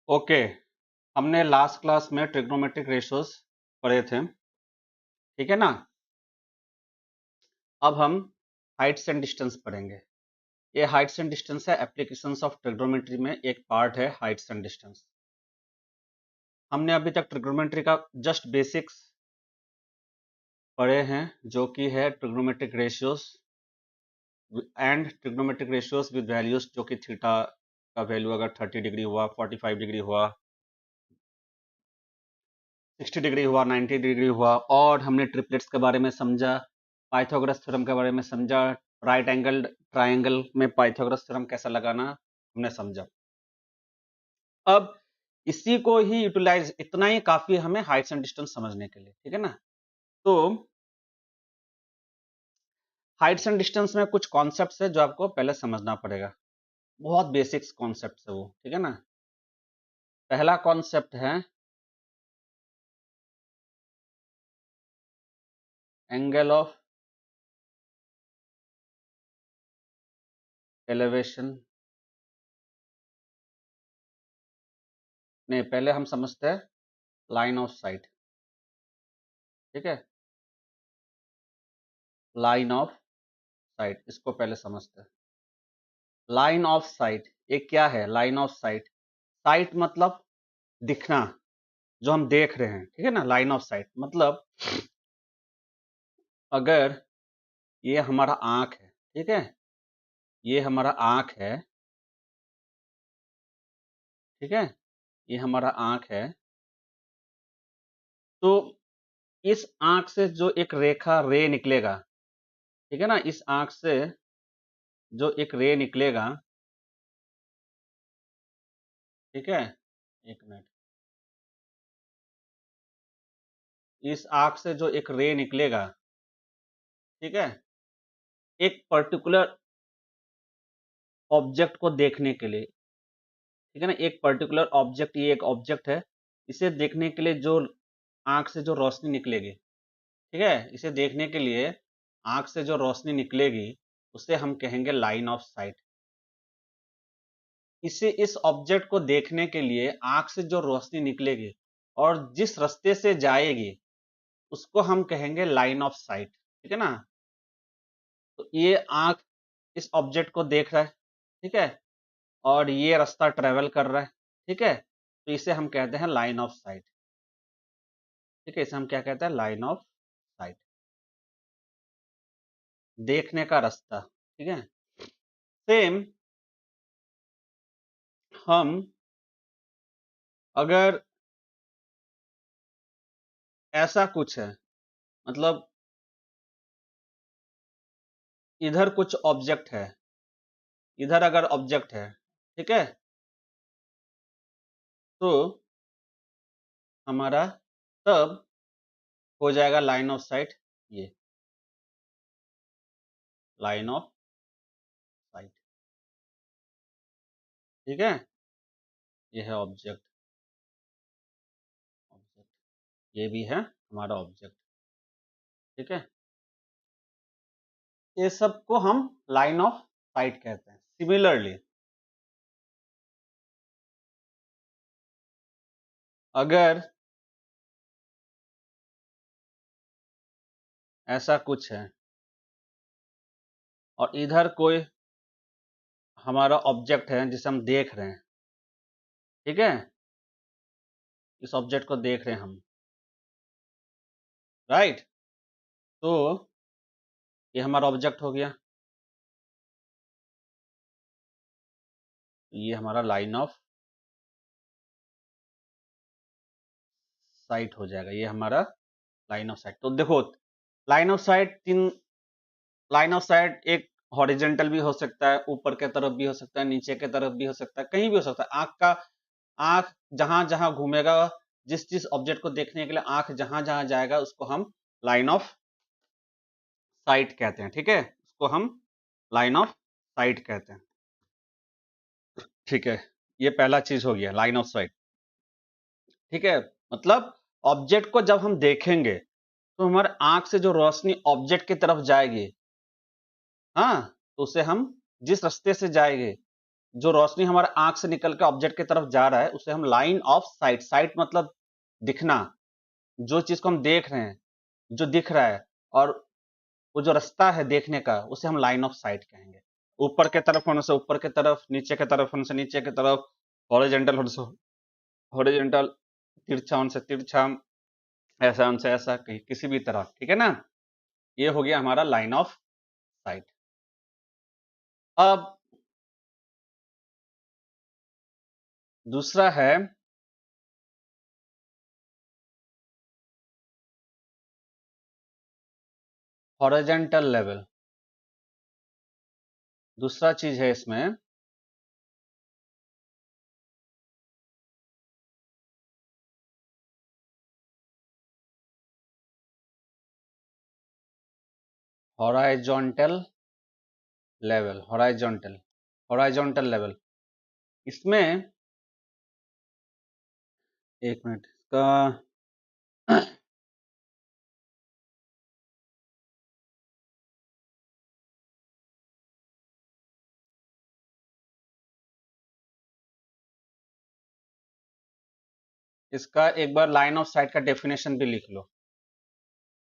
Okay, हमने last class में trigonometric ratios पढ़े थे, ठीक है ना। अब हम हाइट्स एंड डिस्टेंस पढ़ेंगे। ये हाइट्स एंड डिस्टेंस है, एप्लीकेशंस ऑफ ट्रिग्नोमेट्री में एक पार्ट है हाइट्स एंड डिस्टेंस। हमने अभी तक ट्रिग्नोमेट्री का जस्ट बेसिक्स पढ़े हैं, जो कि है trigonometric ratios and trigonometric ratios with values, जो कि थीटा का वैल्यू अगर 30 डिग्री हुआ, 45 डिग्री हुआ, 60 डिग्री हुआ, 90 डिग्री हुआ। और हमने ट्रिपलेट्स के बारे में समझा, पाइथागोरस थ्योरम के बारे में समझा, राइट एंगल ट्राइंगल में पाइथागोरस थ्योरम कैसा लगाना हमने समझा। अब इसी को ही यूटिलाइज, इतना ही काफी हमें हाइट्स एंड डिस्टेंस समझने के लिए, ठीक है ना। तो हाइट्स एंड डिस्टेंस में कुछ कॉन्सेप्ट्स है जो आपको पहले समझना पड़ेगा, बहुत बेसिक्स कॉन्सेप्ट्स है वो, ठीक है ना। पहला कॉन्सेप्ट है एंगल ऑफ एलिवेशन। नहीं, पहले हम समझते हैं लाइन ऑफ साइट, ठीक है। लाइन ऑफ साइट, इसको पहले समझते हैं। लाइन ऑफ साइट ये क्या है? लाइन ऑफ साइट, साइट मतलब दिखना, जो हम देख रहे हैं, ठीक है ना। लाइन ऑफ साइट मतलब अगर ये हमारा आंख है, ठीक है, ये हमारा आंख है, ठीक है, ये हमारा आंख है। तो इस आंख से जो एक रेखा रे निकलेगा, ठीक है ना, इस आंख से जो एक रे निकलेगा, ठीक है, एक मिनट, इस आंख से जो एक रे निकलेगा, ठीक है, एक पर्टिकुलर ऑब्जेक्ट को देखने के लिए, ठीक है ना, एक पर्टिकुलर ऑब्जेक्ट, ये एक ऑब्जेक्ट है, इसे देखने के लिए जो आंख से जो रोशनी निकलेगी, ठीक है, इसे देखने के लिए आंख से जो रोशनी निकलेगी उसे हम कहेंगे लाइन ऑफ साइट। इसे, इस ऑब्जेक्ट को देखने के लिए आंख से जो रोशनी निकलेगी और जिस रास्ते से जाएगी उसको हम कहेंगे लाइन ऑफ साइट, ठीक है ना। तो ये आंख इस ऑब्जेक्ट को देख रहा है, ठीक है, और ये रास्ता ट्रेवल कर रहा है, ठीक है, तो इसे हम कहते हैं लाइन ऑफ साइट, ठीक है, इसे हम क्या कहते हैं? लाइन ऑफ साइट, देखने का रास्ता, ठीक है। सेम हम अगर ऐसा कुछ है, मतलब इधर कुछ ऑब्जेक्ट है, इधर अगर ऑब्जेक्ट है, ठीक है, तो हमारा तब हो जाएगा लाइन ऑफ साइट, ये लाइन ऑफ साइट, ठीक है, ये है ऑब्जेक्ट, ऑब्जेक्ट ये भी है हमारा ऑब्जेक्ट, ठीक है। ये सब को हम लाइन ऑफ साइट कहते हैं। सिमिलरली अगर ऐसा कुछ है और इधर कोई हमारा ऑब्जेक्ट है जिसे हम देख रहे हैं, ठीक है, इस ऑब्जेक्ट को देख रहे हैं हम, राइट, तो ये हमारा ऑब्जेक्ट हो गया, ये हमारा लाइन ऑफ साइट हो जाएगा, ये हमारा लाइन ऑफ साइट। तो देखो, लाइन ऑफ साइट तीन, लाइन ऑफ साइट एक हॉरिजेंटल भी हो सकता है, ऊपर के तरफ भी हो सकता है, नीचे के तरफ भी हो सकता है, कहीं भी हो सकता है। आंख का, आंख जहां जहां घूमेगा, जिस जिस ऑब्जेक्ट को देखने के लिए आंख जहां जहां जाएगा उसको हम लाइन ऑफ साइट कहते हैं, ठीक है, उसको हम लाइन ऑफ साइट कहते हैं, ठीक है। ये पहला चीज हो गया, लाइन ऑफ साइट, ठीक है। मतलब ऑब्जेक्ट को जब हम देखेंगे तो हमारे आंख से जो रोशनी ऑब्जेक्ट की तरफ जाएगी, हाँ, तो उसे हम जिस रास्ते से जाएंगे जो रोशनी हमारे आंख से निकल के ऑब्जेक्ट की तरफ जा रहा है उसे हम लाइन ऑफ साइट, साइट मतलब दिखना, जो चीज को हम देख रहे हैं, जो दिख रहा है, और वो जो रास्ता है देखने का, उसे हम लाइन ऑफ साइट कहेंगे। ऊपर के तरफ होने से ऊपर के तरफ, नीचे के तरफ होने से नीचे के तरफ, हॉरिजेंटल होने से हॉरिजेंटल, तिरछा होने से तिरछा, ऐसा होने से ऐसा, कहीं किसी भी तरह, ठीक है ना। ये हो गया हमारा लाइन ऑफ साइट। अब दूसरा है हॉरिजेंटल लेवल। दूसरा चीज है इसमें हॉरिजॉन्टल लेवल। हॉरिजॉन्टल लेवल, इसमें एक मिनट, इसका इसका एक बार लाइन ऑफ साइट का डेफिनेशन भी लिख लो।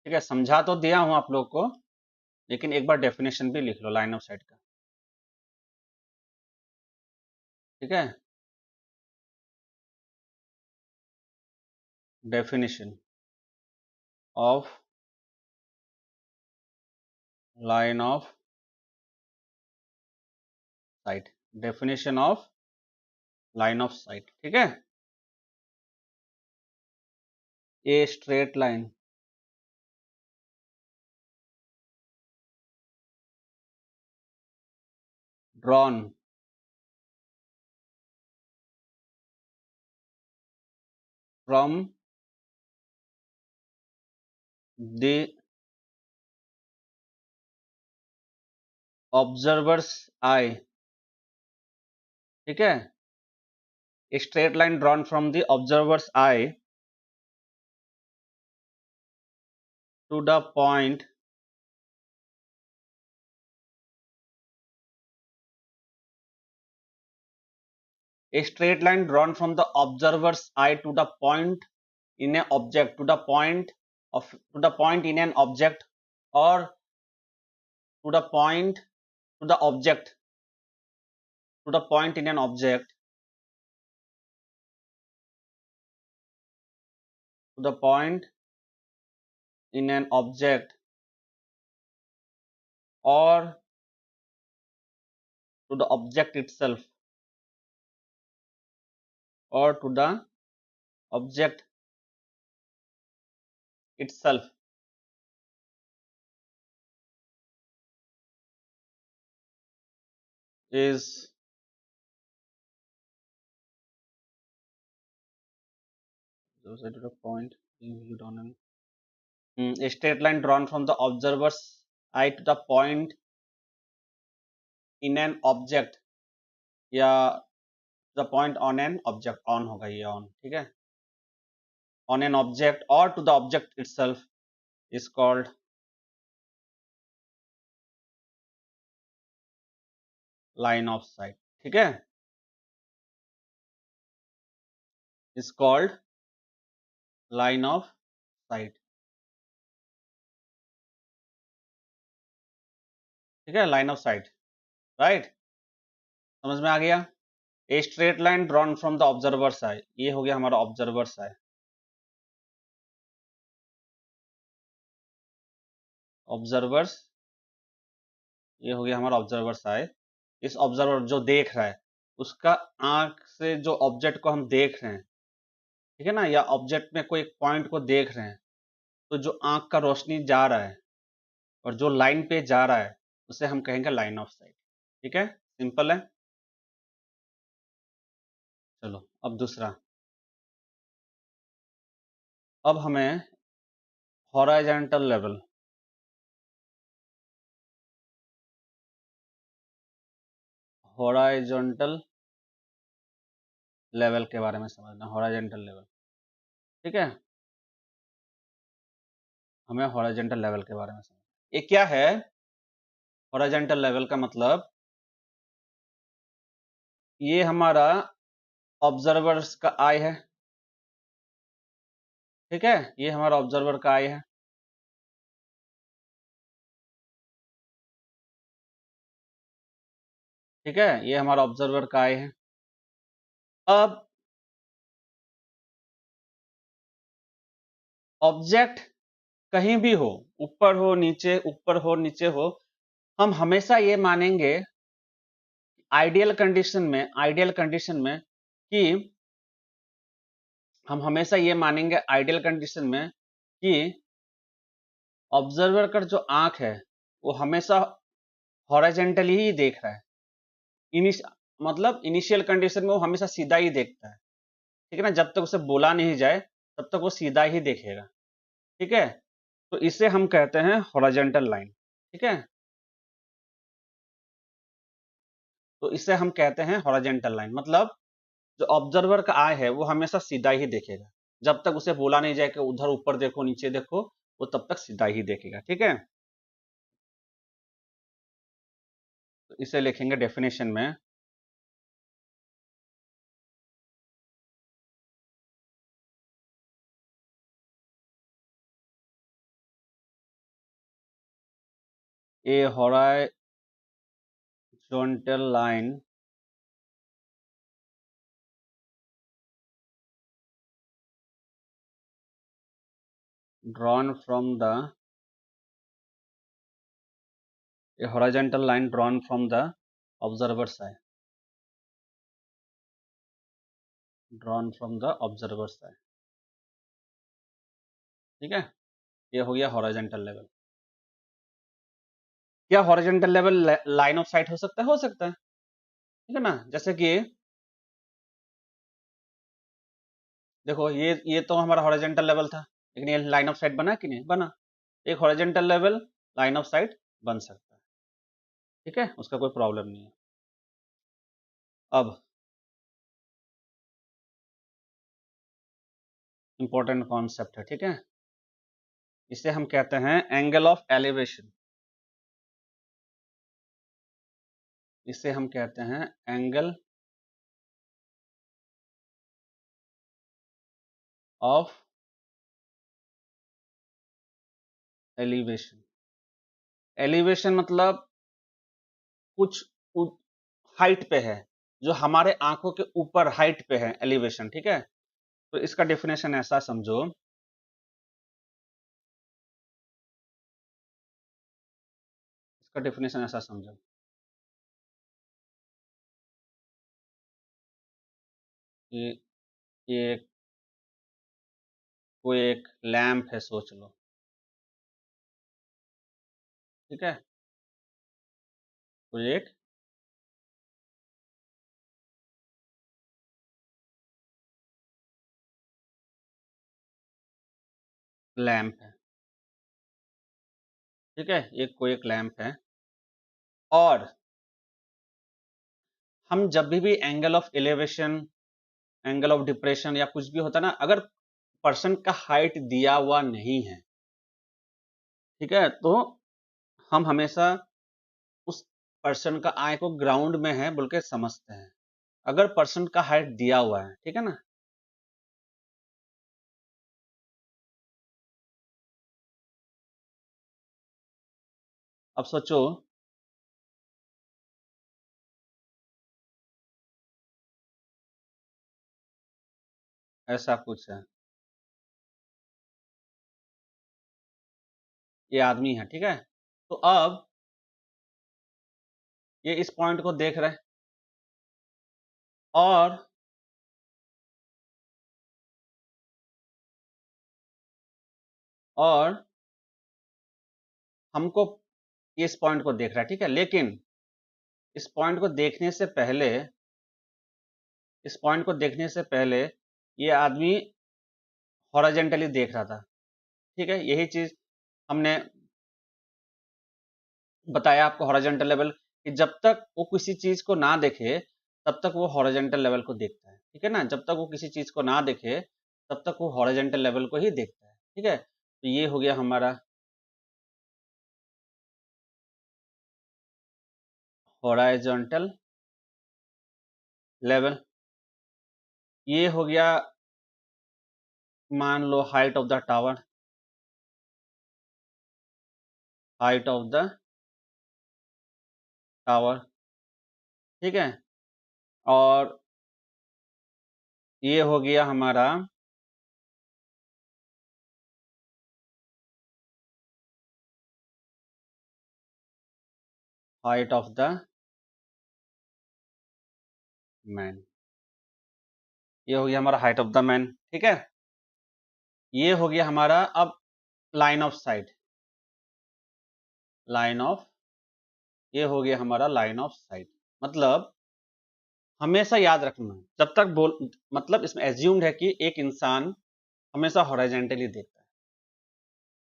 ठीक है, समझा तो दिया हूं आप लोग को, लेकिन एक बार डेफिनेशन भी लिख लो लाइन ऑफ साइट का। ठीक है, definition of line of site, definition of line of site. ठीक है, a straight line drawn from the observer's eye। ठीक है, a straight line drawn from the observer's eye to the point a straight line drawn from the observer's eye to the point in an object, to the point of, to the point in an object, or to the point, to the object, to the point in an object, to the point in an object, or to the object itself, or to the object itself, is to the point being viewed on an a straight line drawn from the observer's eye to the point in an object, या the point on an object, on होगा ये on, ठीक है, on an object or to the object itself is called line of sight। ठीक है, is called line of sight। ठीक है, line of sight, right, समझ में आ गया। a straight line drawn from the observer's eye, ये हो गया हमारा observer's eye। observers, ये हो गया हमारा observer's eye। इस ऑब्जर्वर जो देख रहा है उसका आंख से जो ऑब्जेक्ट को हम देख रहे हैं, ठीक है ना, या ऑब्जेक्ट में कोई एक पॉइंट को देख रहे हैं, तो जो आंख का रोशनी जा रहा है और जो लाइन पे जा रहा है उसे हम कहेंगे लाइन ऑफ साइट। ठीक है, सिंपल है। चलो अब दूसरा, अब हमें हॉरिजॉन्टल लेवल, हॉरिजॉन्टल लेवल के बारे में समझना। हॉरिजॉन्टल लेवल, ठीक है, हमें हॉरिजॉन्टल लेवल के बारे में समझना। ये क्या है हॉरिजॉन्टल लेवल का मतलब? ये हमारा ऑब्जर्वर्स का आई है, ठीक है, ये हमारा ऑब्जर्वर का आई है। ठीक है, ये हमारा ऑब्जर्वर का आई है। अब ऑब्जेक्ट कहीं भी हो, ऊपर हो नीचे हो, हम हमेशा ये मानेंगे आइडियल कंडीशन में कि हम हमेशा ये मानेंगे आइडियल कंडीशन में कि ऑब्जर्वर का जो आंख है वो हमेशा हॉरिजॉन्टली ही देख रहा है। इनिश मतलब इनिशियल कंडीशन में वो हमेशा सीधा ही देखता है, ठीक है ना, जब तक उसे बोला नहीं जाए तब तक वो सीधा ही देखेगा। ठीक है, तो इसे हम कहते हैं हॉरिजॉन्टल लाइन। ठीक है, तो इसे हम कहते हैं हॉरिजॉन्टल लाइन, मतलब जो ऑब्जर्वर का आई है वो हमेशा सीधा ही देखेगा, जब तक उसे बोला नहीं जाए कि उधर ऊपर देखो नीचे देखो, वो तब तक सीधा ही देखेगा। ठीक है, तो इसे लिखेंगे डेफिनेशन में, ए horizontal line drawn from the a horizontal line drawn from the observer's eye, drawn from the observer's eye। ठीक है, ये हो गया हॉरिजॉन्टल लेवल। क्या horizontal level line of site हो सकता है? हो सकता है, ठीक है ना। जैसे कि देखो, ये तो हमारा हॉरिजॉन्टल लेवल था, लेकिन ये लाइन ऑफ साइट बना कि नहीं बना? एक horizontal level line of site बन सकता है, ठीक है, उसका कोई प्रॉब्लम नहीं है। अब इंपॉर्टेंट कॉन्सेप्ट है, ठीक है, इसे हम कहते हैं एंगल ऑफ एलिवेशन। इसे हम कहते हैं एंगल ऑफ एलिवेशन। एलिवेशन मतलब कुछ हाइट पे है, जो हमारे आंखों के ऊपर हाइट पे है एलिवेशन। ठीक है, तो इसका डेफिनेशन ऐसा समझो, इसका डेफिनेशन ऐसा समझो कि ये कोई एक लैंप है, सोच लो। ठीक है, कोई एक लैंप है, ठीक है, एक कोई एक लैंप है, और हम जब भी angle of elevation, angle of depression या कुछ भी होता है ना, अगर पर्सन का हाइट दिया हुआ नहीं है, ठीक है, तो हम हमेशा उस पर्सन का आई को ग्राउंड में है बोल के समझते हैं, अगर पर्सन का हाइट दिया हुआ है। ठीक है ना, अब सोचो, ऐसा कुछ है, ये आदमी है, ठीक है, तो अब ये इस पॉइंट को देख रहे हैं, और और हमको ये इस पॉइंट को देख रहा है, ठीक है, लेकिन इस पॉइंट को देखने से पहले, इस पॉइंट को देखने से पहले ये आदमी हॉरिजॉन्टली देख रहा था। ठीक है, यही चीज हमने बताया आपको हॉरिजॉन्टल लेवल, कि जब तक वो किसी चीज को ना देखे तब तक वो हॉरिजॉन्टल लेवल को देखता है। ठीक है ना, जब तक वो किसी चीज को ना देखे तब तक वो हॉरिजॉन्टल लेवल को ही देखता है। ठीक है, तो ये हो गया हमारा हॉरिजॉन्टल लेवल। ये हो गया मान लो height of the tower, height of the tower, ठीक है। और ये हो गया हमारा हाइट ऑफ द मैन, ये हो गया हमारा हाइट ऑफ द मैन, ठीक है। ये हो गया हमारा अब line of site, line of, ये हो गया हमारा लाइन ऑफ साइट। मतलब हमेशा याद रखना, जब तक मतलब इसमें एज्यूम्ड है कि एक इंसान हमेशा हॉरिजॉन्टली देखता है।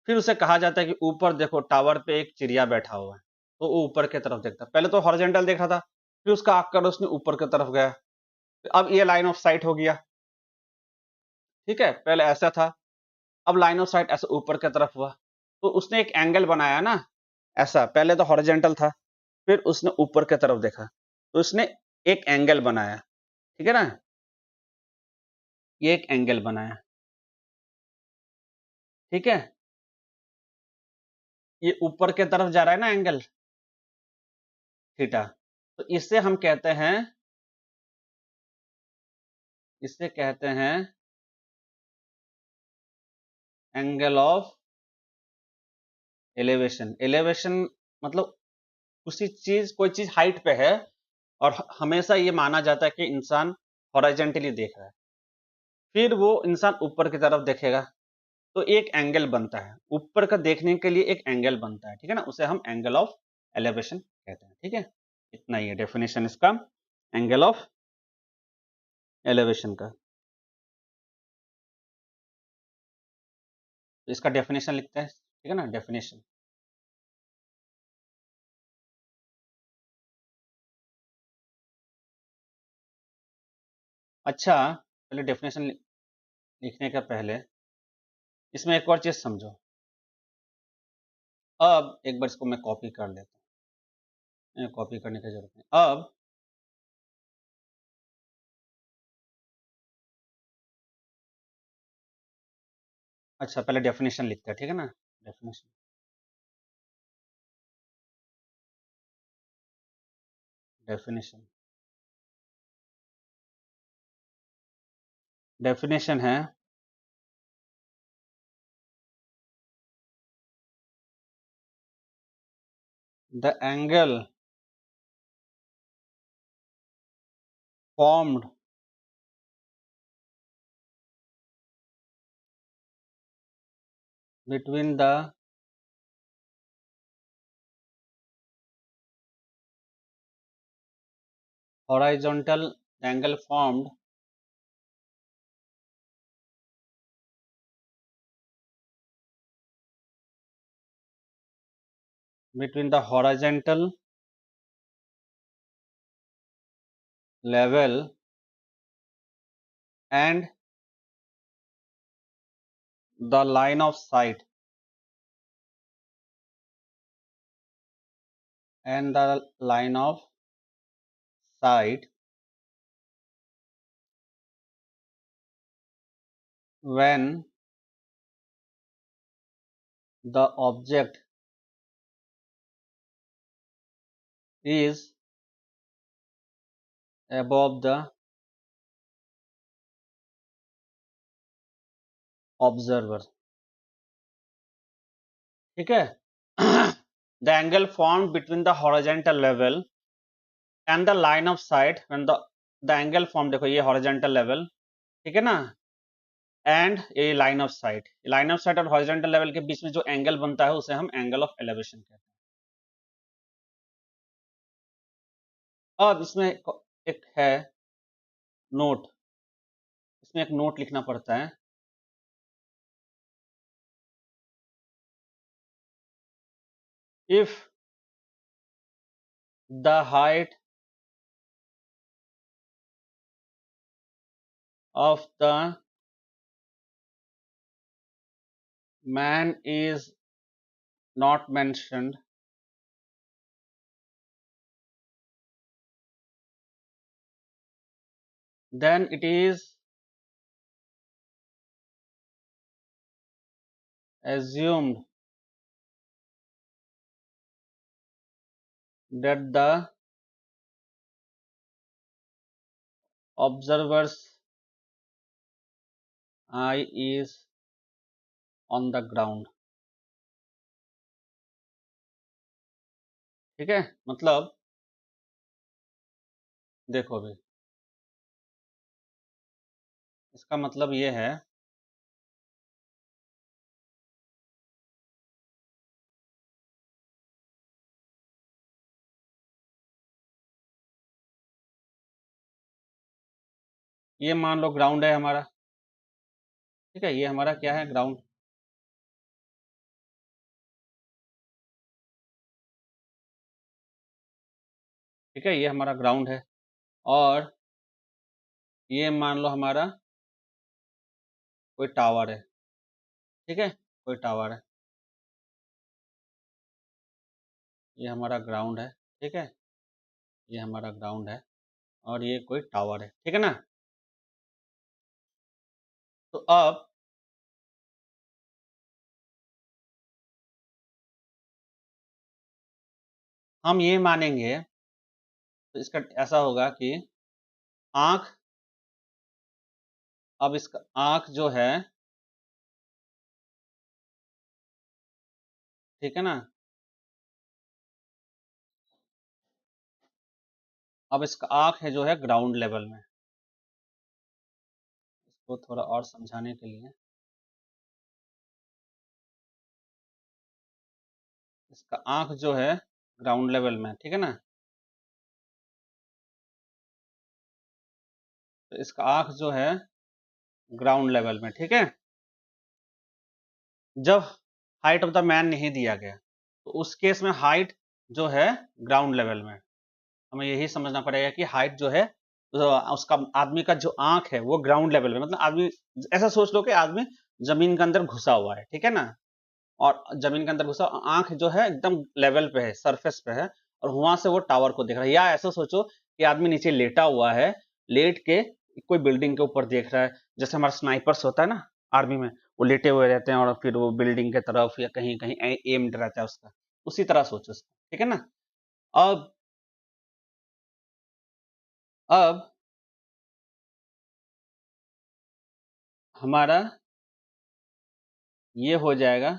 फिर उसे कहा जाता है कि ऊपर देखो टावर पे एक चिड़िया बैठा हुआ है, तो वो ऊपर की तरफ देखता है। पहले तो हॉरिजॉन्टल देख रहा था, फिर उसका आंख कर उसने ऊपर की तरफ गया, अब ये लाइन ऑफ साइट हो गया, ठीक है। पहले ऐसा था, अब लाइन ऑफ साइट ऐसे ऊपर की तरफ हुआ, तो उसने एक एंगल बनाया ना, ऐसा। पहले तो हॉरिजॉन्टल था, फिर उसने ऊपर की तरफ देखा, तो उसने एक एंगल बनाया, ठीक है ना। ये एक एंगल बनाया, ठीक है। ये ऊपर की तरफ जा रहा है ना एंगल थीटा, तो इससे हम कहते हैं, इससे कहते हैं एंगल ऑफ एलिवेशन। एलिवेशन मतलब उसी चीज, कोई चीज हाइट पे है और हमेशा ये माना जाता है कि इंसान हॉरिजॉन्टली देख रहा है, फिर वो इंसान ऊपर की तरफ देखेगा, तो एक एंगल बनता है, ऊपर का देखने के लिए एक एंगल बनता है, ठीक है ना। उसे हम एंगल ऑफ एलिवेशन कहते हैं, ठीक है। इतना ही है डेफिनेशन इसका, एंगल ऑफ एलिवेशन का। तो इसका डेफिनेशन लिखते हैं, ठीक है ना, डेफिनेशन। अच्छा, पहले डेफिनेशन लिखने का पहले इसमें एक और चीज समझो। अब एक बार इसको मैं कॉपी कर लेता हूँ, कॉपी करने की जरूरत नहीं अब। अच्छा, पहले डेफिनेशन लिखते हैं, ठीक है ना। डेफिनेशन, डेफिनेशन, डेफिनेशन है the angle formed between the horizontal, angle formed between the horizontal level and the line of sight, and the line of sight when the object is above the observer, ठीक है। the angle formed between the horizontal level and the line of sight when the angle formed, देखो ये horizontal level, ठीक है ना, and ये line of site, line of site और horizontal level के बीच में जो एंगल बनता है उसे हम एंगल ऑफ एलिवेशन कहते हैं। अब इसमें एक है नोट, इसमें एक नोट लिखना पड़ता है। If the height of the man is not mentioned, then it is assumed that the observer's eye is on the ground। ठीक है, मतलब देखो अभी इसका मतलब ये है ये मान लो ग्राउंड है हमारा। ठीक है, ये हमारा क्या है, ग्राउंड। ठीक है, ये हमारा ग्राउंड है और ये मान लो हमारा कोई टावर है। ठीक है, कोई टावर है, ये हमारा ग्राउंड है। ठीक है, ये हमारा ग्राउंड है और ये कोई टावर है। ठीक है ना। तो अब हम ये मानेंगे, तो इसका ऐसा होगा कि आंख, अब इसका आंख जो है, ठीक है ना, अब इसका आंख है जो है ग्राउंड लेवल में। इसको थोड़ा और समझाने के लिए, इसका आंख जो है ग्राउंड लेवल में। ठीक है ना, तो इसका आंख जो है ग्राउंड लेवल में। ठीक है, जब हाइट ऑफ द मैन नहीं दिया गया तो उस केस में हाइट जो है ग्राउंड लेवल में। हमें यही समझना पड़ेगा कि हाइट जो है उसका आदमी का जो आंख है वो ग्राउंड लेवल में, मतलब आदमी, ऐसा सोच लो कि आदमी जमीन के अंदर घुसा हुआ है। ठीक है ना, और जमीन के अंदर घुसा, आंख जो है एकदम लेवल पे है, सरफेस पे है, और वहां से वो टावर को देख रहा है। या ऐसा सोचो कि आदमी नीचे लेटा हुआ है, लेट के कोई बिल्डिंग के ऊपर देख रहा है, जैसे हमारा स्नाइपर्स होता है ना आर्मी में, वो लेटे हुए रहते हैं और फिर वो बिल्डिंग के तरफ या कहीं कहीं एम्ड रहता है उसका, उसी तरह सोचो उसको। ठीक है ना। अब अब हमारा ये हो जाएगा,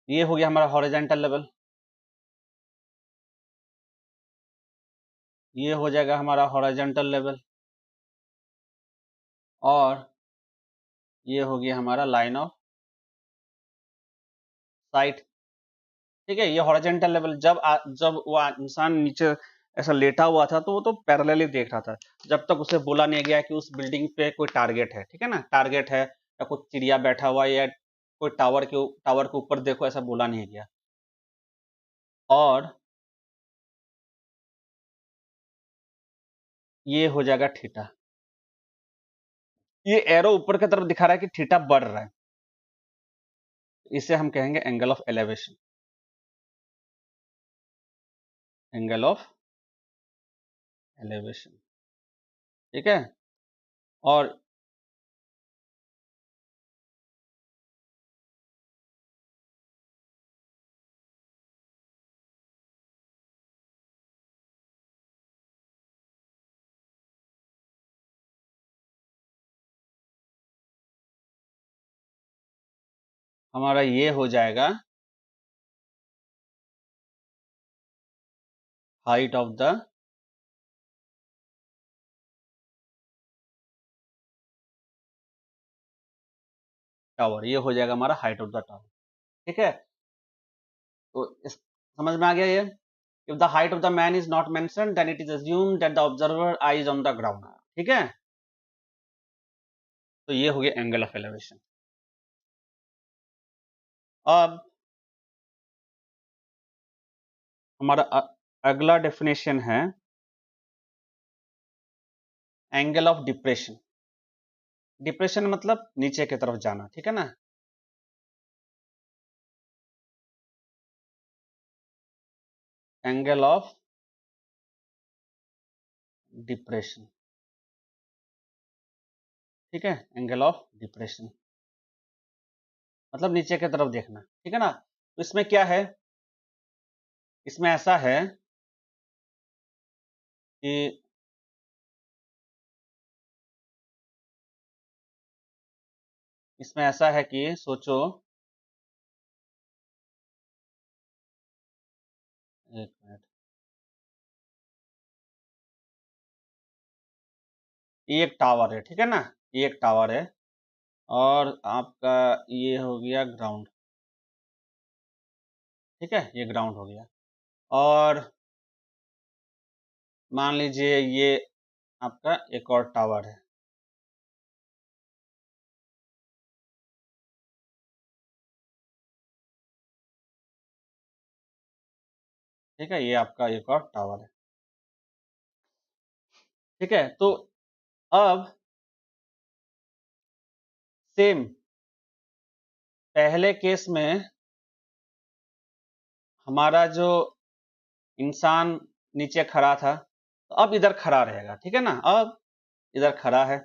ये हो गया हमारा हॉरिजॉन्टल लेवल, ये हो जाएगा हमारा हॉरिजॉन्टल लेवल, और ये हो गया हमारा लाइन ऑफ साइट। ठीक है, ये हॉरिजॉन्टल लेवल, जब वो इंसान नीचे ऐसा लेटा हुआ था तो वो तो पैरेलली देख रहा था, जब तक उसे बोला नहीं गया कि उस बिल्डिंग पे कोई टारगेट है। ठीक है ना, टारगेट है या कुछ चिड़िया बैठा हुआ है या कोई टावर के ऊपर देखो, ऐसा बोला नहीं गया। और ये हो जाएगा थीटा, ये एरो ऊपर की तरफ दिखा रहा है कि थीटा बढ़ रहा है, इसे हम कहेंगे angle of elevation, angle of elevation. ठीक है, और हमारा ये हो जाएगा हाइट ऑफ द टावर, ये हो जाएगा हमारा हाइट ऑफ द टावर। ठीक है, तो समझ में आ गया ये। If the height of the man is not mentioned then it is assumed that the observer eye is on the ground. ठीक है, तो ये हो गया एंगल ऑफ एलिवेशन। अब हमारा अगला डेफिनेशन है एंगल ऑफ डिप्रेशन। डिप्रेशन मतलब नीचे की तरफ जाना। ठीक है ना, एंगल ऑफ डिप्रेशन, ठीक है, एंगल ऑफ डिप्रेशन मतलब नीचे की तरफ देखना, ठीक है ना। तो इसमें क्या है, इसमें ऐसा है कि इसमें ऐसा है कि सोचो, एक मिनट, ये एक टावर है, ठीक है ना, ये एक टावर है और आपका ये हो गया ग्राउंड, ठीक है, ये ग्राउंड हो गया। और मान लीजिए ये आपका एक और टावर है, ठीक है, ये आपका एक और टावर है, ठीक है। तो अब सेम पहले केस में हमारा जो इंसान नीचे खड़ा था, तो अब इधर खड़ा रहेगा, ठीक है ना, अब इधर खड़ा है,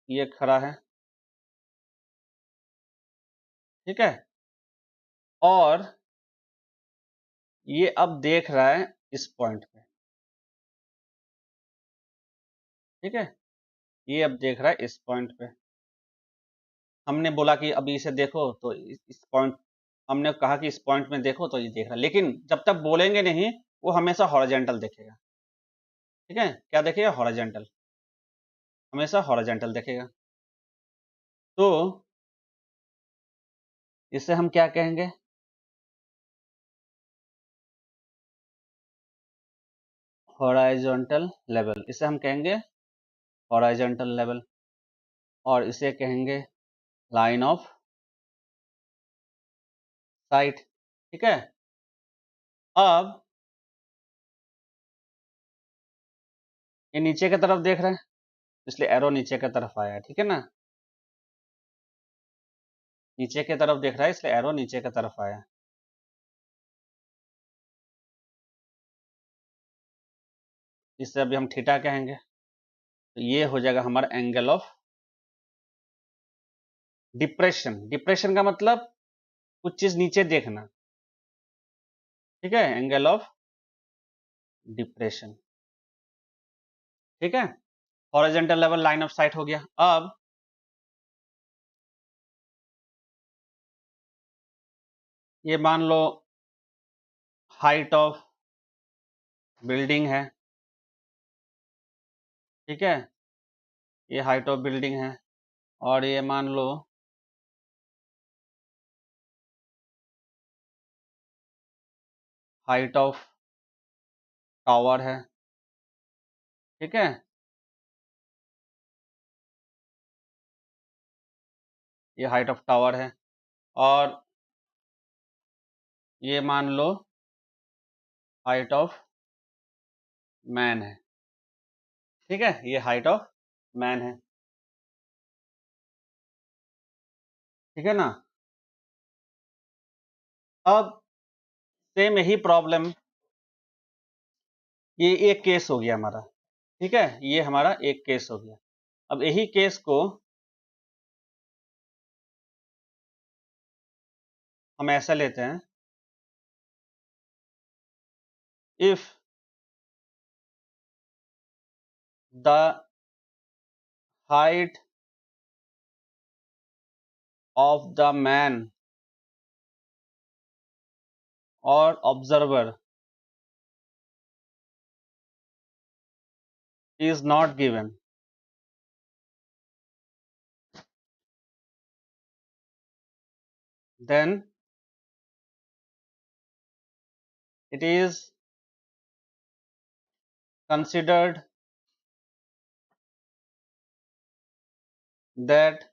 ये खड़ा है, ठीक है, और ये अब देख रहा है इस पॉइंट पे, ठीक है, ये अब देख रहा है इस पॉइंट पे। हमने बोला कि अभी इसे देखो तो इस पॉइंट, हमने कहा कि इस पॉइंट में देखो तो ये देख रहा है, लेकिन जब तक बोलेंगे नहीं वो हमेशा हॉरिजॉन्टल देखेगा, ठीक है, क्या देखेगा, हॉरिजॉन्टल, हमेशा हॉरिजॉन्टल देखेगा। तो इसे हम क्या कहेंगे, हॉरिजॉन्टल लेवल, इसे हम कहेंगे हॉरिजॉन्टल लेवल, और इसे कहेंगे लाइन ऑफ साइट, ठीक है। अब ये नीचे की तरफ देख रहे हैं, इसलिए एरो नीचे की तरफ आया, ठीक है ना, नीचे की तरफ देख रहा है इसलिए एरो नीचे की तरफ आया। इससे अभी हम थीटा कहेंगे, तो ये हो जाएगा हमारा एंगल ऑफ डिप्रेशन। डिप्रेशन का मतलब कुछ चीज नीचे देखना, ठीक है, एंगल ऑफ डिप्रेशन, ठीक है। Horizontal level line of site हो गया। अब ये मान लो हाइट ऑफ बिल्डिंग है, ठीक है, ये हाइट ऑफ बिल्डिंग है, और ये मान लो हाइट ऑफ टावर है, ठीक है, ये हाइट ऑफ टावर है, और ये मान लो हाइट ऑफ मैन है, ठीक है, ये हाइट ऑफ मैन है, ठीक है ना। अब सेम यही प्रॉब्लम, ये एक केस हो गया हमारा, ठीक है, ये हमारा एक केस हो गया। अब यही केस को हम ऐसा लेते हैं, if the height of the man और observer is not given, then it is considered that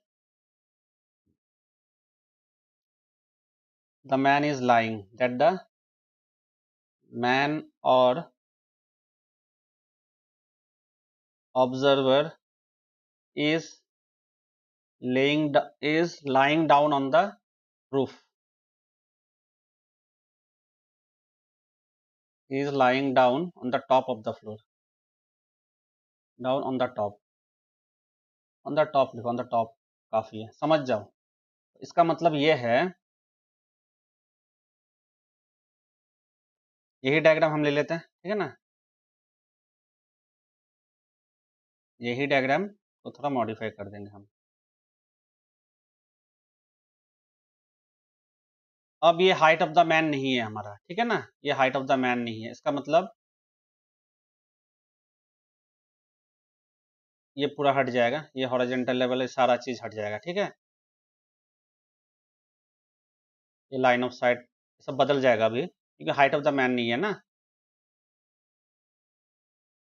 the man is lying, that the man or observer is is lying down on the roof is lying down on the top of the floor. Down on the top, on the top लिखो, on the top काफी है, समझ जाओ। इसका मतलब ये है, यही डायग्राम हम ले लेते हैं, ठीक है ना। यही डायग्राम को थोड़ा मॉडिफाई कर देंगे हम। अब ये हाइट ऑफ द मैन नहीं है हमारा, ठीक है ना, ये हाइट ऑफ द मैन नहीं है। इसका मतलब ये पूरा हट जाएगा, ये हॉरिजॉन्टल लेवल है, सारा चीज हट जाएगा, ठीक है। ये लाइन ऑफ साइट सब बदल जाएगा अभी, क्योंकि हाइट ऑफ द मैन नहीं है ना।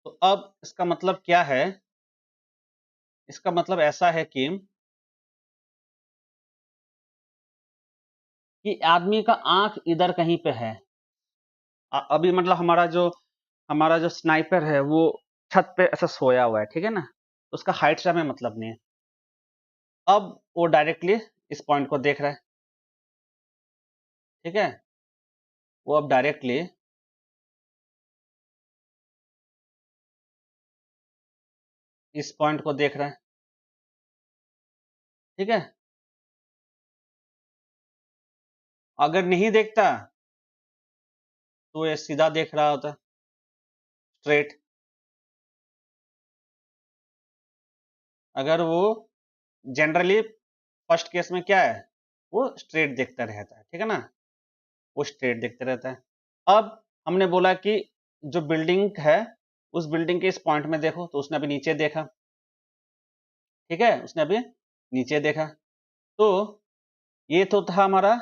तो अब इसका मतलब क्या है, इसका मतलब ऐसा है कि आदमी का आंख इधर कहीं पे है। अभी मतलब हमारा जो स्नाइपर है वो छत पे ऐसा सोया हुआ है, ठीक है ना, तो उसका हाइट से हमें मतलब नहीं है। अब वो डायरेक्टली इस पॉइंट को देख रहा है, ठीक है। वो अब डायरेक्टली इस पॉइंट को देख रहा है, ठीक है। अगर नहीं देखता तो ये सीधा देख रहा होता, स्ट्रेट। अगर वो जनरली फर्स्ट केस में क्या है, वो स्ट्रेट देखता रहता है, ठीक है ना, वो स्ट्रेट देखते रहता है। अब हमने बोला कि जो बिल्डिंग है उस बिल्डिंग के इस पॉइंट में देखो, तो उसने अभी नीचे देखा, ठीक है, उसने अभी नीचे देखा। तो ये तो था हमारा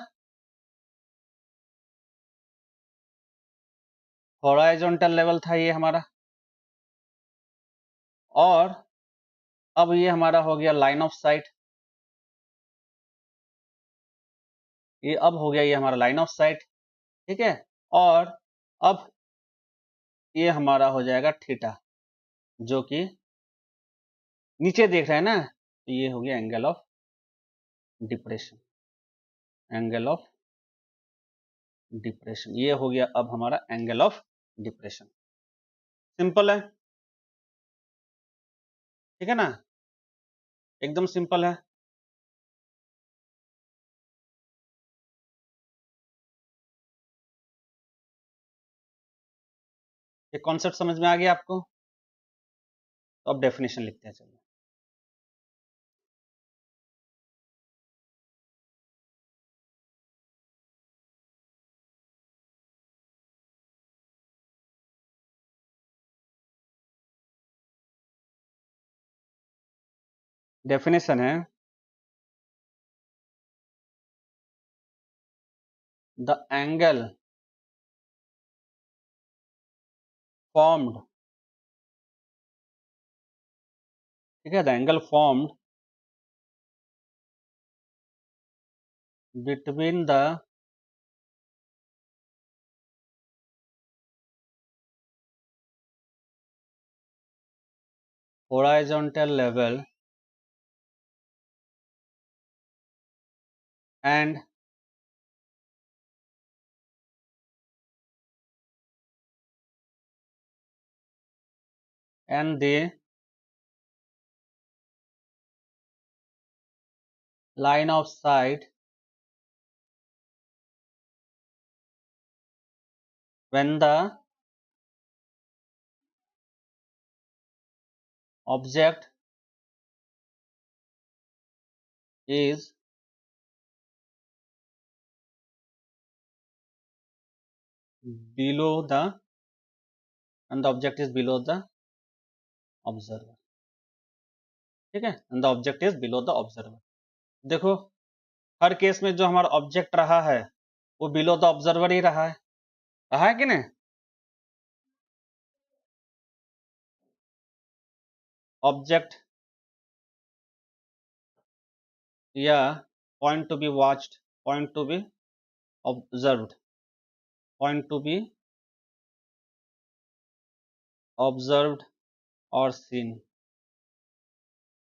हॉराइजॉन्टल लेवल था, ये हमारा। और अब ये हमारा हो गया लाइन ऑफ साइट, ये अब हो गया ये हमारा लाइन ऑफ साइट, ठीक है। और अब ये हमारा हो जाएगा थीटा, जो कि नीचे देख रहे हैं ना, तो ये हो गया angle of depression, angle of depression, ये हो गया अब हमारा एंगल ऑफ डिप्रेशन। सिंपल है, ठीक है ना, एकदम सिंपल है। ये कॉन्सेप्ट समझ में आ गया आपको। तो अब डेफिनेशन लिखते हैं, चलिए। डेफिनेशन है, द एंगल फॉर्म्ड, ठीक है, the angle formed between the horizontal level and the line of sight when the object is below the and the object is below the observer, ठीक है, and the object is below the observer। देखो हर case में जो हमारा object रहा है वो below the observer ही रहा है कि नहीं। ऑब्जेक्ट या point to be watched, point to be observed, point to be observed और सीन,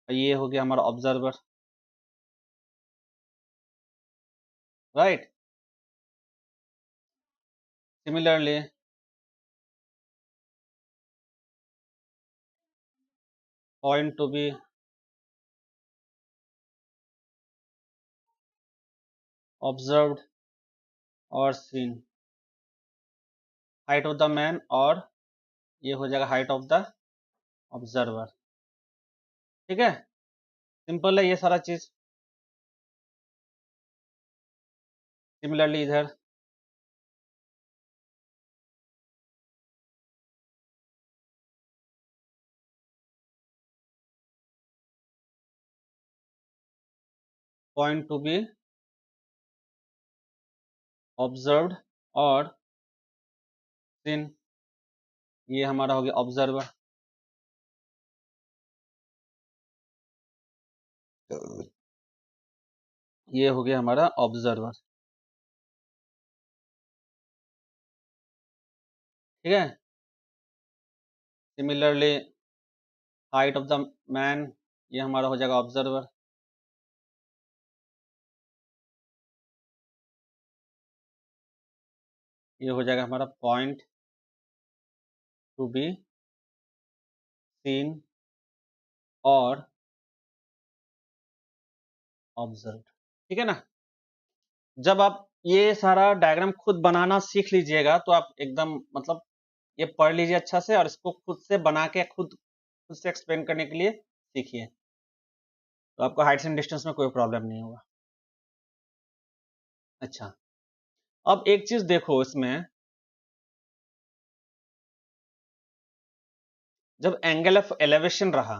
ये हो गया हमारा observer. Right. Similarly point to be observed or seen, height of the man, और ये हो जाएगा हाइट ऑफ द ऑब्जर्वर। ठीक है, सिंपल है ये सारा चीज। सिमिलरली इधर पॉइंट टू बी ऑब्जर्व्ड और सीन, ये हमारा हो गया ऑब्जर्वर। ये हो गया हमारा ऑब्जर्वर। ठीक है, similarly height of the man, ये हमारा हो जाएगा ऑब्जर्वर। ये हो जाएगा हमारा पॉइंट टू बी सीन और ऑब्जर्व। ठीक है ना। जब आप ये सारा डायग्राम खुद बनाना सीख लीजिएगा तो आप एकदम मतलब ये पढ़ लीजिए अच्छा से, और इसको खुद से बना के खुद से एक्सप्लेन करने के लिए सीखिए, तो आपको हाइट्स एंड डिस्टेंस में कोई प्रॉब्लम नहीं होगा। अच्छा, अब एक चीज देखो इसमें, जब एंगल ऑफ एलिवेशन रहा,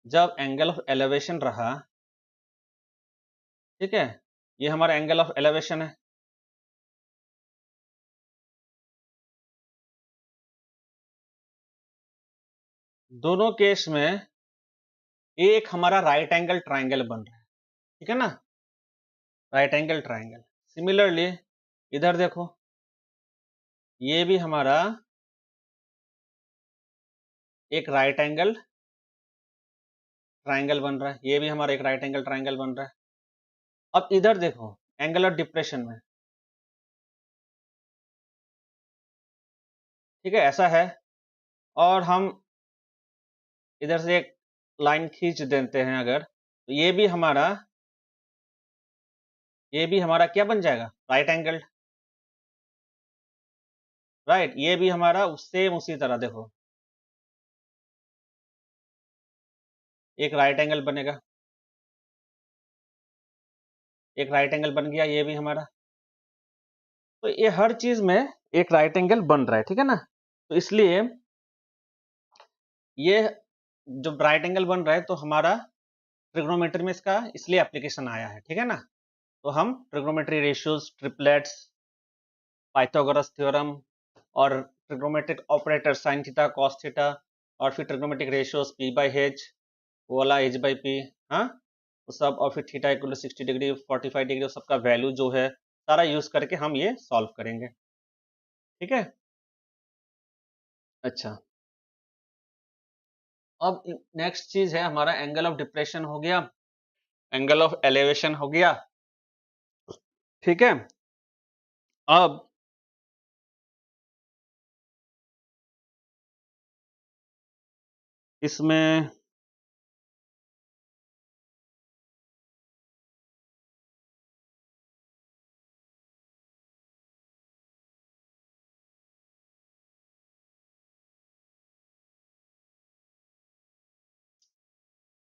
जब एंगल ऑफ एलिवेशन रहा, ठीक है, ये हमारा एंगल ऑफ एलिवेशन है। दोनों केस में एक हमारा राइट एंगल ट्राइंगल बन रहा है। ठीक है ना, राइट एंगल ट्राइंगल। सिमिलरली इधर देखो, ये भी हमारा एक राइट एंगल ट्राइंगल बन रहा है, ये भी हमारा एक राइट एंगल ट्राइंगल बन रहा है। अब इधर देखो एंगल ऑफ डिप्रेशन में, ठीक है, ऐसा है, और हम इधर से एक लाइन खींच देते हैं अगर, तो ये भी हमारा क्या बन जाएगा, राइट एंगल। राइट, ये भी हमारा सेम उसी तरह देखो, एक राइट एंगल बनेगा, एक राइट एंगल बन गया, ये भी हमारा। तो ये हर चीज में एक राइट एंगल बन रहा है। ठीक है ना, तो इसलिए ये जो राइट एंगल बन रहा है तो हमारा ट्रिग्नोमेट्री में इसका इसलिए एप्लीकेशन आया है। ठीक है ना, तो हम trigonometry ratios, triplets, Pythagoras theorem और trigonometric operator sine theta, cos theta, और फिर trigonometric ratios P by H, वो वाला एच बाई पी, हाँ, वो सब, और फिर theta equal to 60 degree, 45 degree, सबका वैल्यू जो है सारा यूज करके हम ये सॉल्व करेंगे। ठीक है, अच्छा, अब नेक्स्ट चीज है हमारा एंगल ऑफ डिप्रेशन हो गया, एंगल ऑफ एलिवेशन हो गया। ठीक है, अब इसमें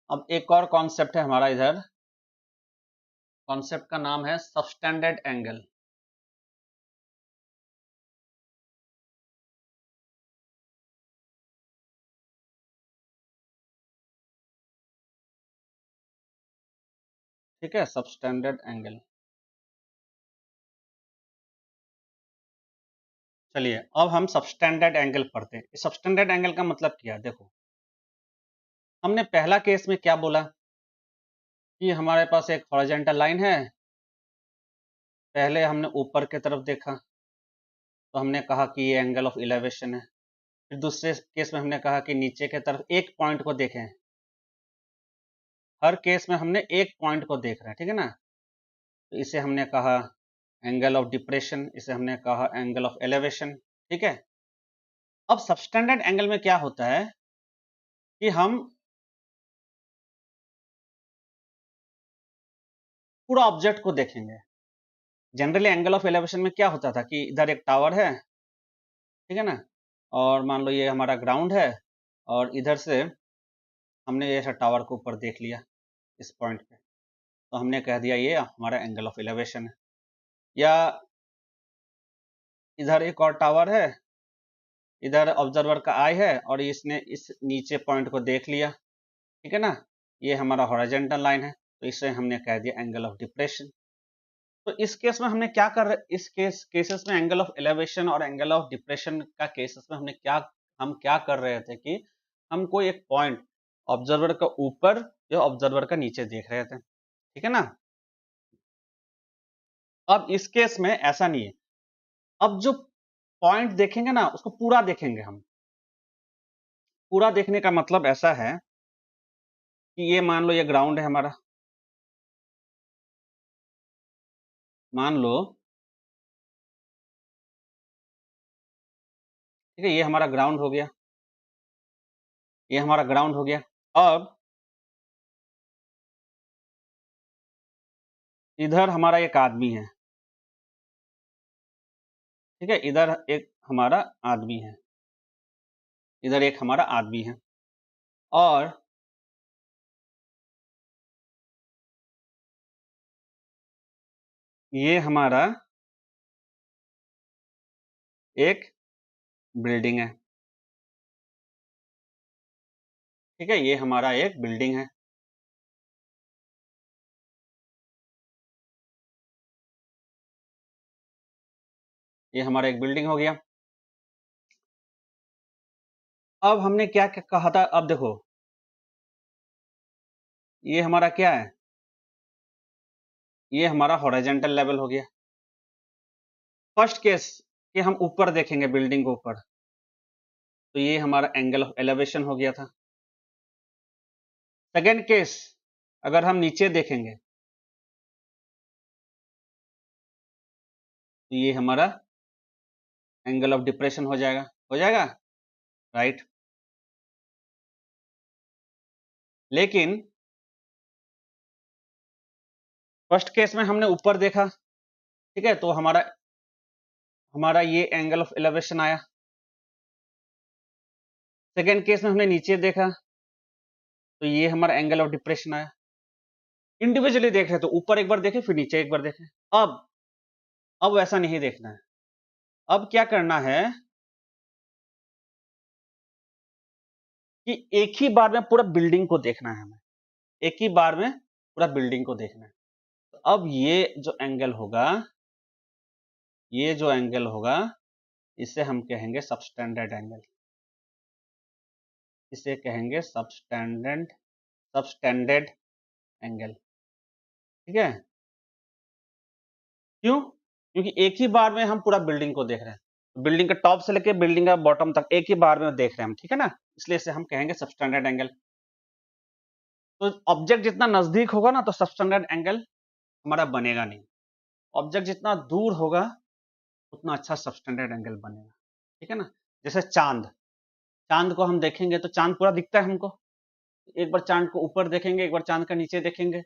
अब एक और कॉन्सेप्ट है हमारा इधर, कॉन्सेप्ट का नाम है सबस्टैंडर्ड एंगल। ठीक है, सबस्टैंडर्ड एंगल। चलिए अब हम सबस्टैंडर्ड एंगल पढ़ते हैं। सबस्टैंडर्ड एंगल का मतलब क्या है, देखो हमने पहला केस में क्या बोला कि हमारे पास एक हॉरिजॉन्टल लाइन है, पहले हमने ऊपर की तरफ देखा तो हमने कहा कि ये एंगल ऑफ इलेवेशन है। फिर दूसरे केस में हमने कहा कि नीचे की तरफ एक पॉइंट को देखें, हर केस में हमने एक पॉइंट को देख रहे हैं। ठीक है ना, तो इसे हमने कहा एंगल ऑफ डिप्रेशन, इसे हमने कहा एंगल ऑफ एलिवेशन। ठीक है, अब सबस्टेंडर्ड एंगल में क्या होता है कि हम पूरा ऑब्जेक्ट को देखेंगे। जनरली एंगल ऑफ एलिवेशन में क्या होता था कि इधर एक टावर है, ठीक है ना, और मान लो ये हमारा ग्राउंड है, और इधर से हमने ये ऐसा टावर को ऊपर देख लिया इस पॉइंट पे, तो हमने कह दिया ये हमारा एंगल ऑफ एलिवेशन है। या इधर एक और टावर है, इधर ऑब्जर्वर का आई है, और इसने इस नीचे पॉइंट को देख लिया, ठीक है ना, ये हमारा हॉरिजॉन्टल लाइन है, तो इसे हमने कह दिया एंगल ऑफ डिप्रेशन। तो इस केस में हमने क्या कर रहे, इस केसेस में एंगल ऑफ एलिवेशन और एंगल ऑफ डिप्रेशन का केसेस में हम क्या कर रहे थे कि हम कोई एक पॉइंट ऑब्जर्वर का ऊपर या ऑब्जर्वर का नीचे देख रहे थे, ठीक है ना। अब इस केस में ऐसा नहीं है, अब जो पॉइंट देखेंगे ना उसको पूरा देखेंगे हम। पूरा देखने का मतलब ऐसा है कि ये मान लो ये ग्राउंड है हमारा, मान लो, ठीक है, ये हमारा ग्राउंड हो गया, ये हमारा ग्राउंड हो गया। अब इधर हमारा एक आदमी है, ठीक है, इधर एक हमारा आदमी है, इधर एक हमारा आदमी है, और ये हमारा एक बिल्डिंग है, ठीक है, ये हमारा एक बिल्डिंग है। ये हमारा एक बिल्डिंग हो गया। अब हमने क्या क्या कहा था, अब देखो ये हमारा क्या है, ये हमारा हॉरिजॉन्टल लेवल हो गया। फर्स्ट केस कि हम ऊपर देखेंगे बिल्डिंग को ऊपर, तो ये हमारा एंगल ऑफ एलिवेशन हो गया था। सेकेंड केस अगर हम नीचे देखेंगे तो ये हमारा एंगल ऑफ डिप्रेशन हो जाएगा, राइट। लेकिन फर्स्ट केस में हमने ऊपर देखा, ठीक है, तो हमारा हमारा ये एंगल ऑफ एलिवेशन आया। सेकेंड केस में हमने नीचे देखा, तो ये हमारा एंगल ऑफ डिप्रेशन आया। इंडिविजुअली देख रहे तो ऊपर एक बार देखे फिर नीचे एक बार देखे। अब ऐसा नहीं देखना है। अब क्या करना है कि एक ही बार में पूरा बिल्डिंग को देखना है हमें, एक ही बार में पूरा बिल्डिंग को देखना है। तो अब ये जो एंगल होगा, ये जो एंगल होगा, इसे हम कहेंगे सबस्टैंडर्ड एंगल, इसे कहेंगे सबस्टैंडर्ड एंगल, ठीक है। क्यों? क्योंकि एक ही बार में हम पूरा बिल्डिंग को देख रहे हैं, बिल्डिंग के टॉप से लेके बिल्डिंग का बॉटम तक एक ही बार में देख रहे हैं हम, ठीक है ना, इसलिए इसे हम कहेंगे सबस्टैंडर्ड एंगल। तो ऑब्जेक्ट जितना नजदीक होगा ना तो सबस्टैंडर्ड एंगल हमारा बनेगा नहीं, ऑब्जेक्ट जितना दूर होगा उतना अच्छा सबस्टैंडर्ड एंगल बनेगा, ठीक है ना। जैसे चांद, चांद को हम देखेंगे तो चांद पूरा दिखता है हमको, एक बार चांद को ऊपर देखेंगे एक बार चांद का नीचे देखेंगे,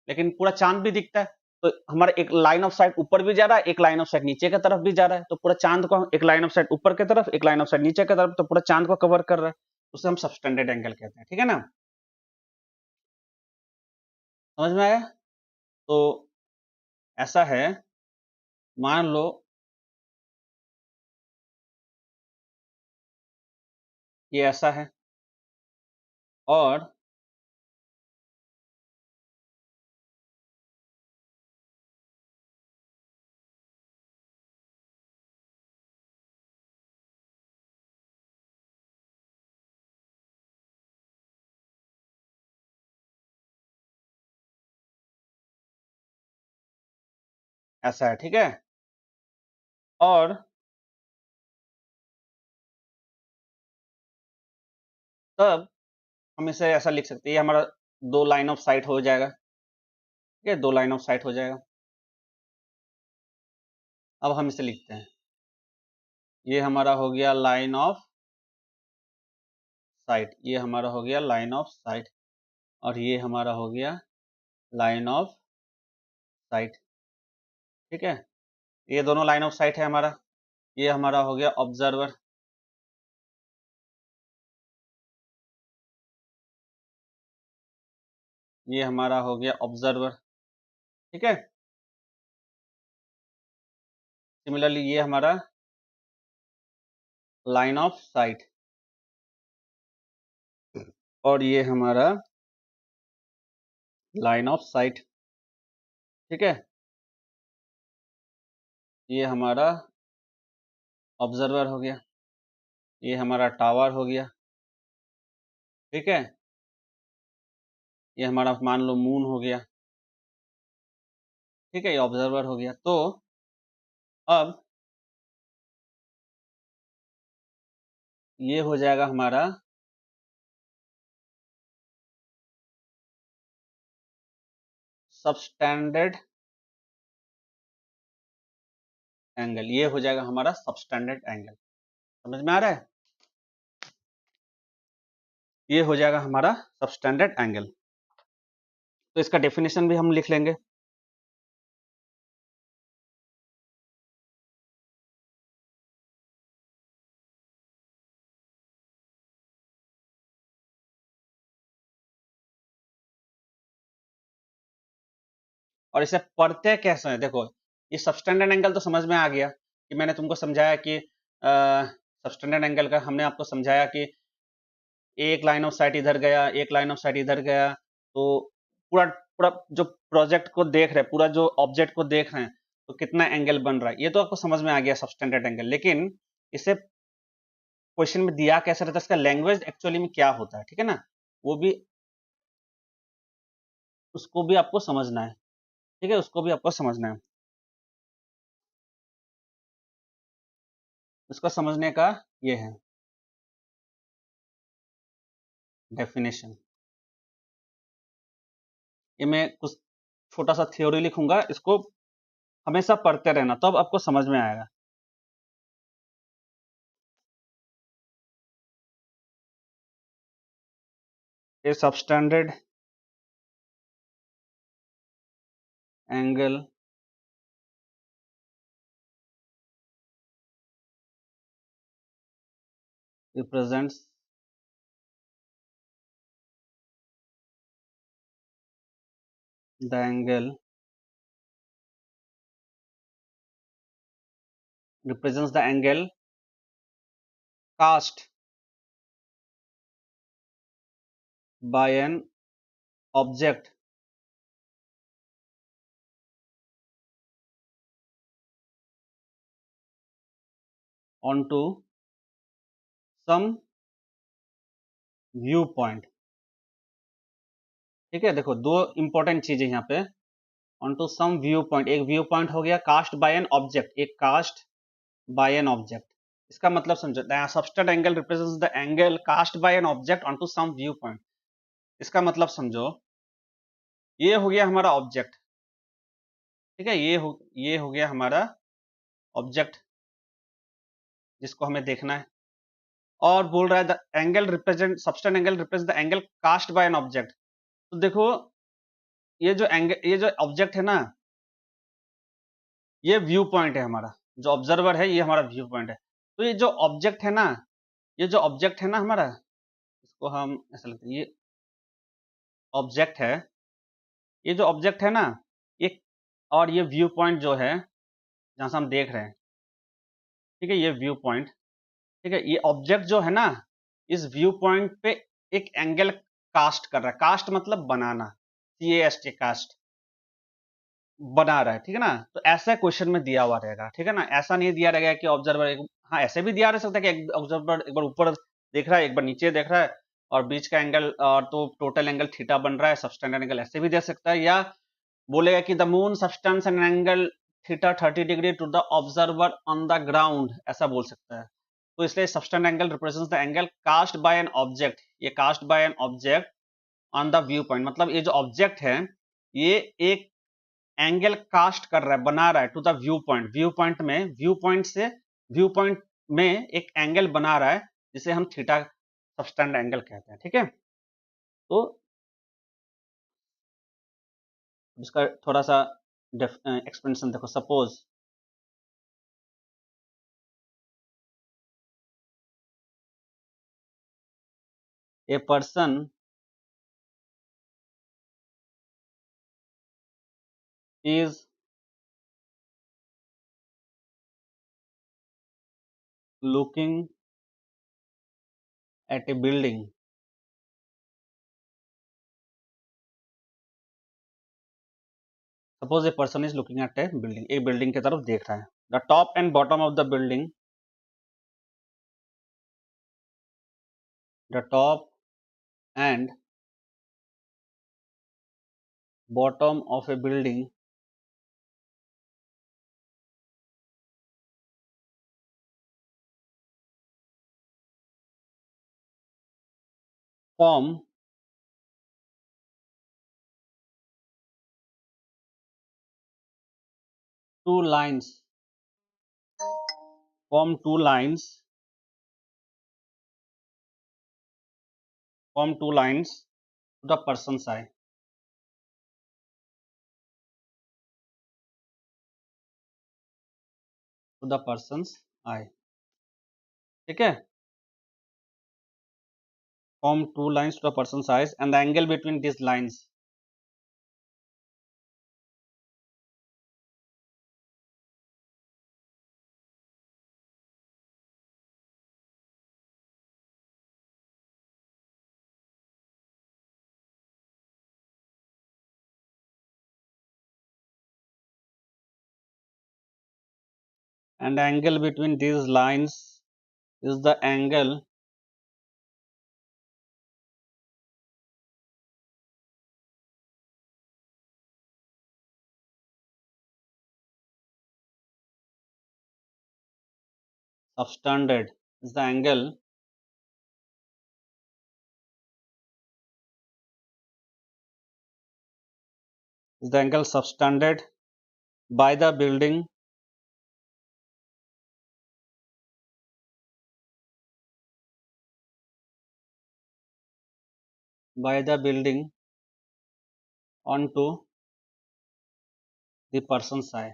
लेकिन पूरा चांद भी दिखता है। तो हमारा एक लाइन ऑफ साइट ऊपर भी जा रहा है, एक लाइन ऑफ साइट नीचे की तरफ भी जा रहा है, तो पूरा चांद को एक लाइन ऑफ साइट ऊपर की तरफ एक लाइन ऑफ साइट नीचे की तरफ, तो पूरा चांद को कवर कर रहा है, उसे हम सबस्टैंडर्ड एंगल कहते हैं, ठीक है ना। समझ में आया? तो ऐसा है, मान लो ये ऐसा है, और ऐसा है, ठीक है। और तब हम इसे ऐसा लिख सकते हैं, ये हमारा दो लाइन ऑफ साइट हो जाएगा, ठीक है, दो लाइन ऑफ साइट हो जाएगा। अब हम इसे लिखते हैं, ये हमारा हो गया लाइन ऑफ साइट, ये हमारा हो गया लाइन ऑफ साइट, और ये हमारा हो गया लाइन ऑफ साइट। ठीक है, ये दोनों लाइन ऑफ साइट है हमारा। ये हमारा हो गया ऑब्जर्वर, ये हमारा हो गया ऑब्जर्वर। ठीक है, सिमिलरली ये हमारा लाइन ऑफ साइट, और ये हमारा लाइन ऑफ साइट। ठीक है, ये हमारा ऑब्जर्वर हो गया, ये हमारा टावर हो गया। ठीक है, ये हमारा मान लो मून हो गया। ठीक है, ये ऑब्जर्वर हो गया। तो अब ये हो जाएगा हमारा सबस्टैंडर्ड एंगल, ये हो जाएगा हमारा सबस्टैंडर्ड एंगल। समझ में आ रहा है? ये हो जाएगा हमारा सबस्टैंडर्ड एंगल। तो इसका डेफिनेशन भी हम लिख लेंगे। और इसे पढ़ते कैसे हैं? देखो, ये सबस्टैंडर्ड एंगल तो समझ में आ गया कि मैंने तुमको समझाया कि सबस्टैंडर्ड एंगल का हमने आपको समझाया कि एक लाइन ऑफ साइट इधर गया, एक लाइन ऑफ साइट इधर गया, तो पूरा पूरा जो प्रोजेक्ट को देख रहे हैं, पूरा जो ऑब्जेक्ट को देख रहे हैं, तो कितना एंगल बन रहा है, ये तो आपको समझ में आ गया सबस्टैंडर्ड एंगल। लेकिन इसे क्वेश्चन में दिया कैसा रहता है, इसका लैंग्वेज एक्चुअली में क्या होता है, ठीक है ना, वो भी उसको भी आपको समझना है। ठीक है, उसको भी आपको समझना है। उसको समझने का ये है डेफिनेशन। ये मैं कुछ छोटा सा थ्योरी लिखूंगा, इसको हमेशा पढ़ते रहना, तब आपको समझ में आएगा। ये substandard angle represents the angle cast by an object onto some view point. ठीक है, देखो दो इंपॉर्टेंट चीजें यहाँ पे, onto some व्यू पॉइंट। एक व्यू पॉइंट हो गया कास्ट बाय एन ऑब्जेक्ट, एक कास्ट बाय एन ऑब्जेक्ट। इसका मतलब समझो, the subtended angle represents the angle cast by an object onto some view point. इसका मतलब समझो, ये हो गया हमारा ऑब्जेक्ट। ठीक है, ये हो गया हमारा ऑब्जेक्ट जिसको हमें देखना है, और बोल रहा है the angle represent subtended angle represent the angle cast by an object. तो देखो, ये जो ऑब्जेक्ट है ना, ये व्यू पॉइंट है हमारा, जो ऑब्जर्वर है ये हमारा व्यू पॉइंट है। तो ये जो ऑब्जेक्ट है ना, ये जो ऑब्जेक्ट है ना हमारा, इसको हम ऐसा लगता है, ये ऑब्जेक्ट है, ये जो ऑब्जेक्ट है ना, ये और ये व्यू पॉइंट जो है जहां से हम देख रहे हैं, ठीक है, ये व्यू पॉइंट। ठीक है, ये ऑब्जेक्ट जो है ना, इस व्यू पॉइंट पे एक एंगल कास्ट कर रहा है। कास्ट मतलब बनाना, CAST, कास्ट, बना रहा है। ठीक है ना, तो ऐसा क्वेश्चन में दिया हुआ रहेगा। ठीक है ना, ऐसा नहीं दिया रहेगा कि ऑब्जर्वर, हाँ ऐसे भी दिया रह सकता है कि ऑब्जर्वर एक बार ऊपर देख रहा है, एक बार नीचे देख रहा है, और बीच का एंगल और तो टोटल एंगल थीटा बन रहा है, सबस्टैंडर्ड एंगल, ऐसे भी दे सकता है। या बोलेगा कि the moon subtends an angle theta 30 degree to the observer on the ground, ऐसा बोल सकता है। तो इसलिए subtend angle represents the angle cast by an object, ये cast by an object on the view point, मतलब ये जो ऑब्जेक्ट है ये एक एंगल कास्ट कर रहा है, बना रहा है to the view point, view point में एक एंगल बना रहा है जिसे हम थीटा सबटेंड एंगल कहते हैं। ठीक है, तो इसका थोड़ा सा एक्सपेंशन देखो। Suppose a person is looking at a building. Suppose a person is looking at a building, एक building की तरफ देख रहा है. The top and bottom of the building, the top and bottom of a building form two lines, form two lines, form two lines to the person's eye. To the person's eye. ठीक है, form two lines to the person's eyes and the angle between these lines and the angle between these lines is the angle subtended, is the angle subtended by the building onto the person's eye.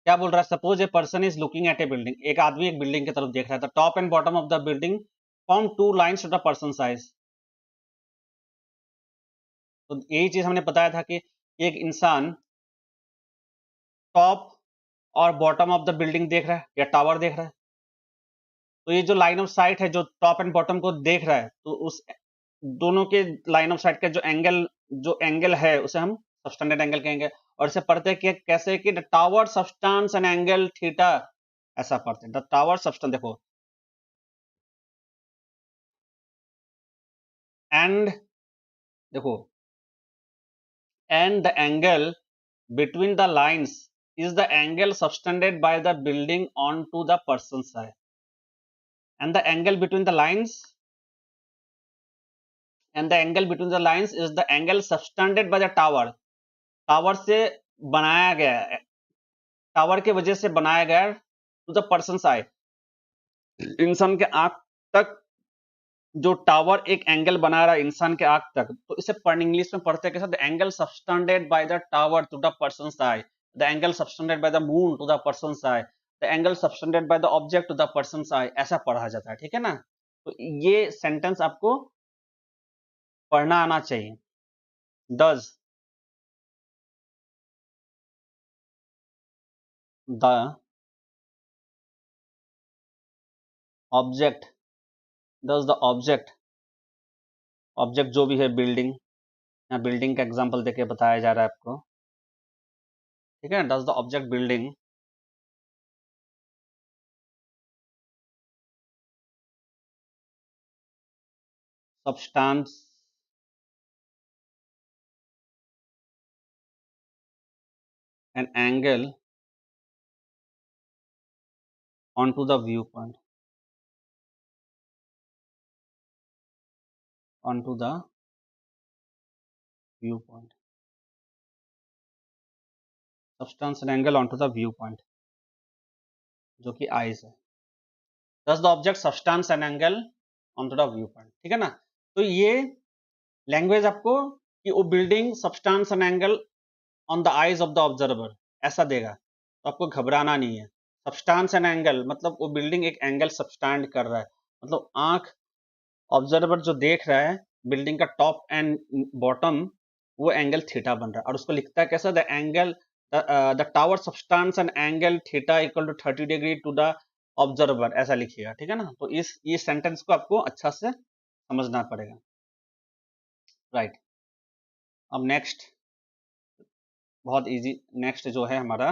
क्या बोल रहा है? Suppose a person is looking at a building, एक आदमी एक building की तरफ देख रहा है। The top and bottom of the building form two lines to the person's eye. तो यही चीज हमने बताया था कि एक इंसान टॉप और बॉटम ऑफ द बिल्डिंग देख रहा है या टावर देख रहा है, तो ये जो लाइन ऑफ साइट है जो टॉप एंड बॉटम को देख रहा है, तो उस दोनों के लाइन ऑफ साइट का जो एंगल है उसे हम सबटेंडेड एंगल कहेंगे। और इसे पढ़ते कि कैसे कि the tower substance an angle theta, ऐसा पढ़ते हैं। द टावर सबस्टेंस, देखो एंड, देखो and the angle between the lines is the angle subtended by the building onto the person's eye, and the angle between the lines is the angle subtended by the tower, tower से बनाया गया है, tower के वजह से बनाया गया to the person's आई, इंसान के आंख तक जो टावर एक एंगल बना रहा है इंसान के आंख तक, तो इसे इंग्लिश में पढ़ते हैं कैसे? The angle subtended by the tower to the person's eye, the angle subtended by the moon to the person's eye, the angle subtended by the object to the person's eye, ऐसा पढ़ा जाता है। ठीक है ना? तो ये सेंटेंस आपको पढ़ना आना चाहिए। Does the object, does the object, object जो भी है बिल्डिंग, या बिल्डिंग का एग्जांपल देके बताया जा रहा है आपको। ठीक है, does the object building substance an angle onto the viewpoint, onto the viewpoint, substance and angle onto the viewpoint, जो कि eyes है. Thus the object substance and angle onto the viewpoint. ठीक है ना. तो ये लैंग्वेज आपको कि वो building substance and angle on the eyes of the observer ऐसा देगा, तो आपको घबराना नहीं है. सब्सटेंस एंड एंगल मतलब वो बिल्डिंग एक एंगल सबस्टैंड कर रहा है, मतलब आंख ऑब्जर्वर जो देख रहा है बिल्डिंग का टॉप एंड बॉटम, वो एंगल थीटा बन रहा है. और उसको लिखता है कैसा, the angle the tower subtends and angle theta equal to 30 degree to the observer, ऐसा लिखिएगा. ठीक है ना. तो ये सेंटेंस को आपको अच्छा से समझना पड़ेगा. राइट. अब नेक्स्ट बहुत इजी, नेक्स्ट जो है हमारा